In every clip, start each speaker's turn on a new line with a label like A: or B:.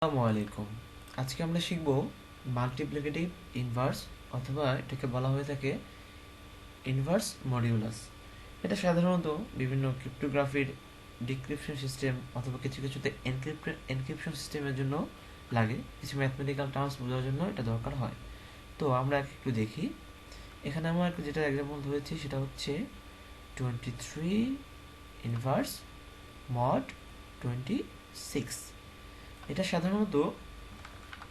A: আসসালামু আলাইকুম। আজকে আমরা শিখব মাল্টিপ্লিকেটিভ ইনভার্স, অথবা এটাকে বলা হয়ে থাকে ইনভার্স মডিউলাস। এটা সাধারণত বিভিন্ন ক্রিপ্টোগ্রাফির ডিক্রিপশন সিস্টেম অথবা কিছু কিছুতে এনক্রিপশন সিস্টেমের জন্য লাগে, কিছু ম্যাথমেটিক্যাল টার্মস বোঝার জন্য এটা দরকার হয়। তো আমরা একটু দেখি। এখানে আমরা যেটা এক্সাম্পল ধরেছি সেটা হচ্ছে 23 ইনভার্স মড 26। এটা সাধারণত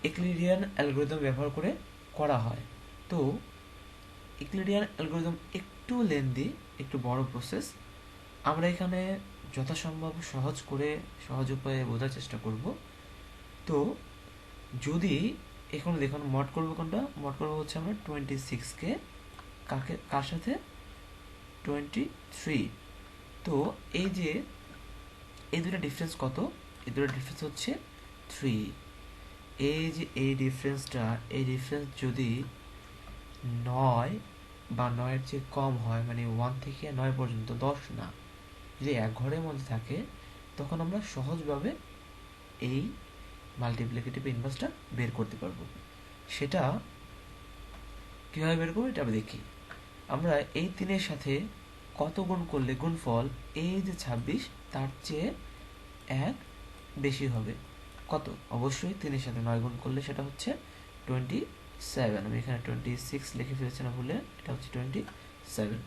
A: ইউক্লিডিয়ান অ্যালগরিদম ব্যবহার করে করা হয়। তো ইউক্লিডিয়ান অ্যালগরিদম একটু লেন্দি, একটু বড় প্রসেস। আমরা এখানে যথাসম্ভব সহজ উপায়ে বোঝার চেষ্টা করব। তো যদি এখন দেখুন মড করবো কোনটা, মড করবো হচ্ছে আমরা 26কে কার সাথে 23। তো এই যে এই দুটো ডিফারেন্স কত, এই দুটো ডিফারেন্স হচ্ছে 3। এই যে এই ডিফারেন্স যদি 9 বা 9-এর চেয়ে কম হয়, মানে 1 থেকে 9 পর্যন্ত, 10 না, যদি এক ঘরের মধ্যে থাকে, তখন আমরা সহজভাবে এই মাল্টিপ্লিকেটিভ ইনভার্সটা বের করতে পারবো। সেটা কীভাবে বের করবো এটা আমরা দেখি। আমরা এই 3-এর সাথে কত গুণ করলে গুণফল এই যে 26 তার চেয়ে 1 বেশি হবে। কত? অবশ্যই 3-এর সাথে 9 গুণ করলে সেটা হচ্ছে 27। আমি এখানে 26 লিখে ফেলেছিলাম বলে এটা হচ্ছে 27।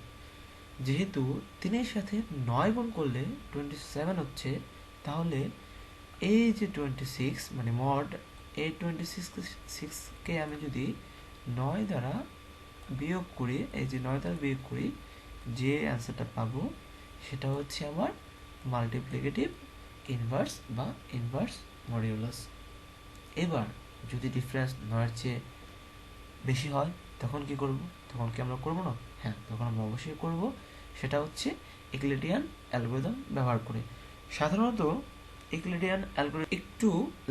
A: যেহেতু 3-এর সাথে 9 গুণ করলে 27 হচ্ছে, তাহলে এই যে 26 মানে মড, এই 26কে আমি যদি 9 দ্বারা বিয়োগ করি, এই যে 9 দ্বারা বিয়োগ করি, যে অ্যান্সারটা পাবো সেটা হচ্ছে আমার মাল্টিপ্লিকেটিভ ইনভার্স বা ইনভার্স মডিউলাস। এবার যদি ডিফারেন্স 9-এর চেয়ে বেশি হয় তখন কি করব? তখন কি আমরা করব না? হ্যাঁ, তখন আমরা অবশ্যই করব। সেটা হচ্ছে ইউক্লিডিয়ান অ্যালগরিদম ব্যবহার করে। সাধারণত ইউক্লিডিয়ান অ্যালগরিদম একটু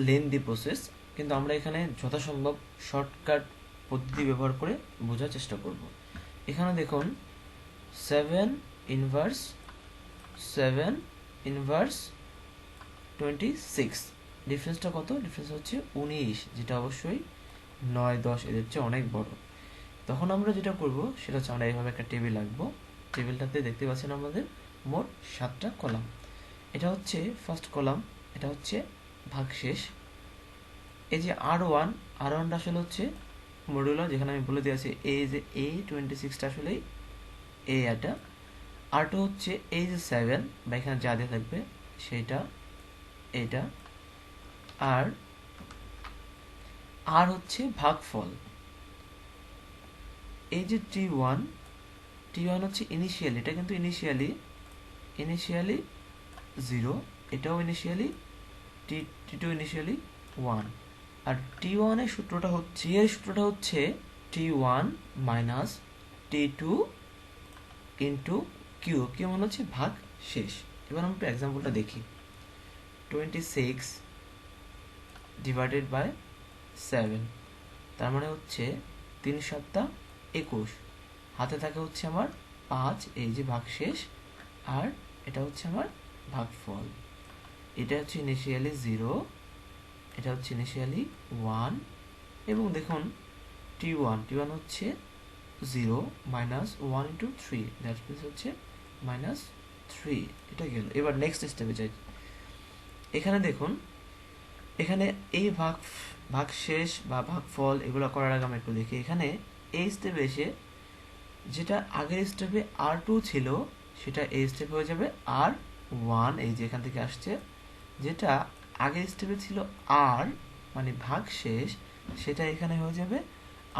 A: লেন্দি প্রসেস, কিন্তু আমরা এখানে যথাসম্ভব শর্টকাট পদ্ধতি ব্যবহার করে বোঝার চেষ্টা করব। এখানে দেখুন 7 ইনভার্স 26। ডিফারেন্সটা কত? ডিফারেন্স হচ্ছে 19, যেটা অবশ্যই 9, 10 এদের চেয়ে অনেক বড়। তখন আমরা যেটা করব সেটা হচ্ছে আমরা এইভাবে একটা টেবিল আঁকবো। টেবিলটাতে দেখতে পাচ্ছেন আমাদের মোট 7টা কলাম। এটা হচ্ছে ফার্স্ট কলাম, এটা হচ্ছে ভাগশেষ। এই যে আর ওয়ানটা আসলে হচ্ছে মডিউলার, যেখানে আমি বলে দিয়েছি এই যে A26টা আসলে এটা। আর2 হচ্ছে এই যে 7 বা এখানে যা দেওয়া থাকবে সেইটা, এটা। আর হচ্ছে ভাগফল। এই যে টি ওয়ান হচ্ছে ইনিশিয়ালি, এটা কিন্তু ইনিশিয়ালি 0, এটাও ইনিশিয়ালি টি টু ইনিশিয়ালি 1। আর টি1 এর সূত্রটা হচ্ছে টি1 মাইনাস টি2 ইন্টু কিউ মানে হচ্ছে ভাগ শেষ। এবার আমরা একটু এক্সাম্পলটা দেখি। 26 ডিভাইডেড বাই 7, তার মানে হচ্ছে 3 7 21। হাতে থাকে হচ্ছে আমার 5, এই যে ভাগশেষ, আর এটা হচ্ছে আমার ভাগফল। এটা হচ্ছে ইনিশিয়ালি 0, এটা হচ্ছে ইনিশিয়ালি 1। এবং দেখুন টি ওয়ান হচ্ছে 0 মাইনাস 1 ইন্টু 3, দ্যাট মিনস হচ্ছে -3। এটা গেল। এবার নেক্সট স্টেপে যাই। এখানে দেখুন, এখানে এই ভাগশেষ বা ভাগফল এগুলো করার আগে আমরা একটু দেখি। এখানে এই স্টেপে এসে যেটা আগের স্টেপে আর2 ছিল সেটা এই স্টেপে হয়ে যাবে আর1, এই যে এখান থেকে আসছে। যেটা আগের স্টেপে ছিল আর মানে ভাগশেষ, সেটা এখানে হয়ে যাবে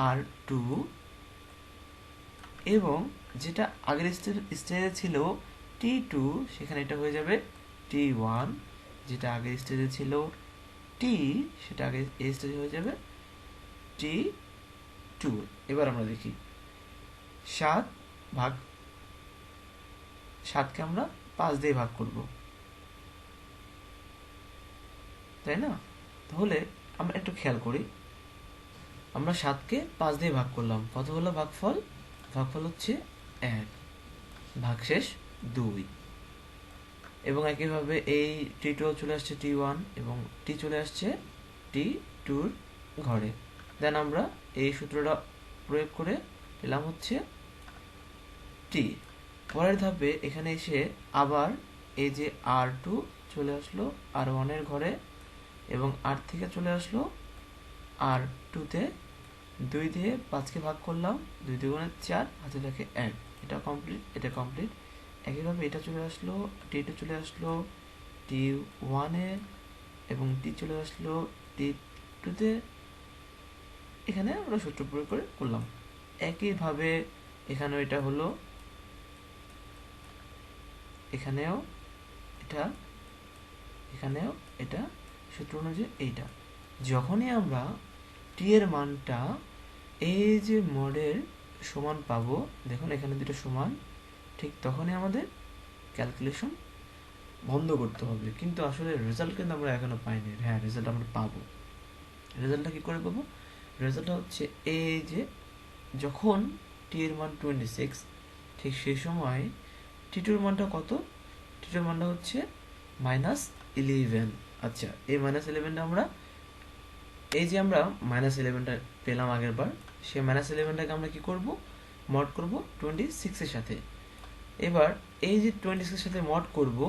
A: আর2। এবং যেটা আগের স্টেজে ছিল টি2, সেখানে এটা হয়ে যাবে টি1। যেটা আগের স্টেজে ছিল টি, সেটা আগে এই স্টেজে হয়ে যাবে টি2। এবার আমরা দেখি 7কে আমরা 5 দিয়ে ভাগ করব, তাই না? তাহলে আমরা একটু খেয়াল করি। আমরা 7কে 5 দিয়ে ভাগ করলাম, কত হলো ভাগফল? ভাগফল হচ্ছে 1, ভাগশেষ 2। এবং একইভাবে এই টি2 চলে আসছে টি1, এবং টি চলে আসছে টি টুর ঘরে। দেন আমরা এই সূত্রটা প্রয়োগ করে পেলাম হচ্ছে টি। পরের ধাপে এখানে এসে আবার এই যে R2 চলে আসলো R1 এর ঘরে, এবং R থেকে চলে আসলো R2 তে। 2 দিয়ে 5কে ভাগ করলাম, 2 দুগুণে 4, হাতে থাকে 1। এটা কমপ্লিট, এটা কমপ্লিট। একইভাবে এটা চলে আসলো, T2 চলে আসলো T1 এ, এবং T চলে আসলো T2 তে। এখানে আমরা সূত্র প্রয়োগ করে করলাম। একইভাবে এখানেও এটা হলো, এখানেও এটা, এখানেও এটা, সূত্র অনুযায়ী এইটা। যখনই আমরা টি এর মানটা এই যে মডের সমান পাবো, দেখুন এখানে দুটো সমান, ঠিক তখনই আমাদের ক্যালকুলেশন বন্ধ করতে হবে। কিন্তু আসলে রেজাল্ট কিন্তু আমরা এখনো পাইনি। হ্যাঁ, রেজাল্ট আমরা পাবো। রেজাল্টটা কি করে পাবো? রেজাল্টটা হচ্ছে এই যে যখন টি এর মান 26, ঠিক সেই সময় টি টুর মানটা কত? টি টুর মানটা হচ্ছে -11। আচ্ছা, এই -11টা আমরা, এই যে আমরা -11টা পেলাম আগের বার, সেই -11টাকে আমরা কি করব? মড করব 26 এর সাথে। এবার এই যে 26 এর সাথে মড করব,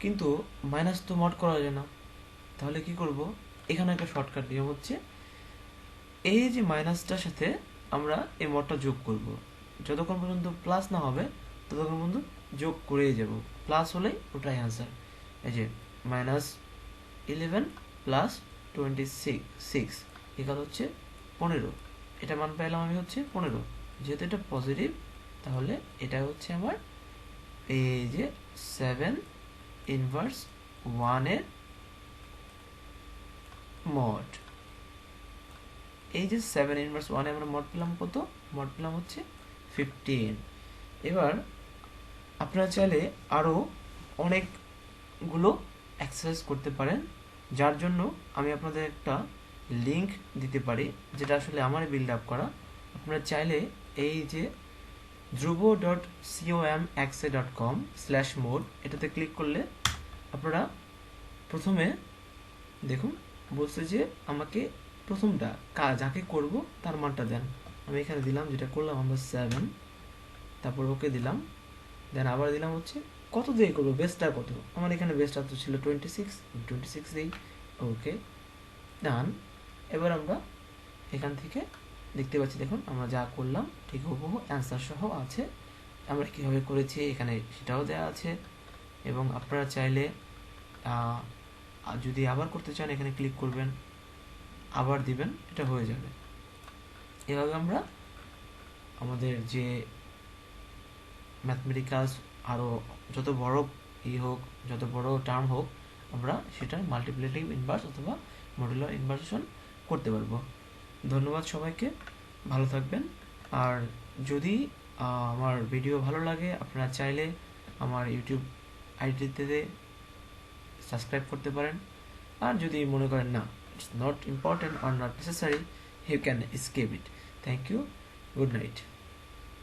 A: কিন্তু মাইনাস তো মড করা যায় না। তাহলে কি করব? এখানে একটা শর্টকাট নিয়ম হচ্ছে, এই যে মাইনাসটার সাথে আমরা এই মডটা যোগ করব। যতক্ষণ পর্যন্ত প্লাস না হবে ততক্ষণ পর্যন্ত যোগ করেই যাব। প্লাস হলেই ওটাই অ্যান্সার। এই যে -11 প্লাস 26 এখানে হচ্ছে 15। এটা মান পেলাম আমি হচ্ছে 15। যেহেতু এটা পজিটিভ, তাহলে এটা হচ্ছে আমার এই যে 7 ইনভার্স 1 এর মড। এই যে 7 ইনভার্স 1 এ আমরা মড পেলাম কত? মড পেলাম হচ্ছে 15। এবার আপনারা চাইলে আরও অনেকগুলো এক্সারসাইজ করতে পারেন, যার জন্য আমি আপনাদের একটা লিঙ্ক দিতে পারি, যেটা আসলে আমার বিল্ড আপ করা। আপনারা চাইলে এই যে dhruvo.comxa.com/mode এটাতে ক্লিক করলে আপনারা প্রথমে দেখুন বলছে যে আমাকে প্রথমটা যাকে করব তার মানটা দেন। আমি এখানে দিলাম, যেটা করলাম আমরা 7, তারপর ওকে দিলাম। দেন আবার দিলাম হচ্ছে কত দিয়ে করবো, বেসটা কত। আমার এখানে বেসটা তো ছিল 26 দিই, ওকে ডান। এবার আমরা এখান থেকে দেখতে পাচ্ছি, দেখুন আমরা যা করলাম ঠিক হুবহু অ্যান্সার সহ আছে। আমরা কীভাবে করেছি এখানে সেটাও দেওয়া আছে। এবং আপনারা চাইলে যদি আবার করতে চান এখানে ক্লিক করবেন, আবার দিবেন, এটা হয়ে যাবে। এভাবে আমরা আমাদের যে ম্যাথমেটিক্যালস আরও যত বড় হোক, যত বড় টার্ম হোক, আমরা সেটার মাল্টিপ্লিকেটিভ ইনভার্স অথবা মডুলার ইনভার্সন করতে পারবো। ধন্যবাদ সবাইকে, ভালো থাকবেন। আর যদি আমার ভিডিও ভালো লাগে, আপনারা চাইলে আমার ইউটিউব আইডিতে সাবস্ক্রাইব করতে পারেন। আর যদি মনে করেন না, it's not important or not necessary, you can skip it. Thank you, good night.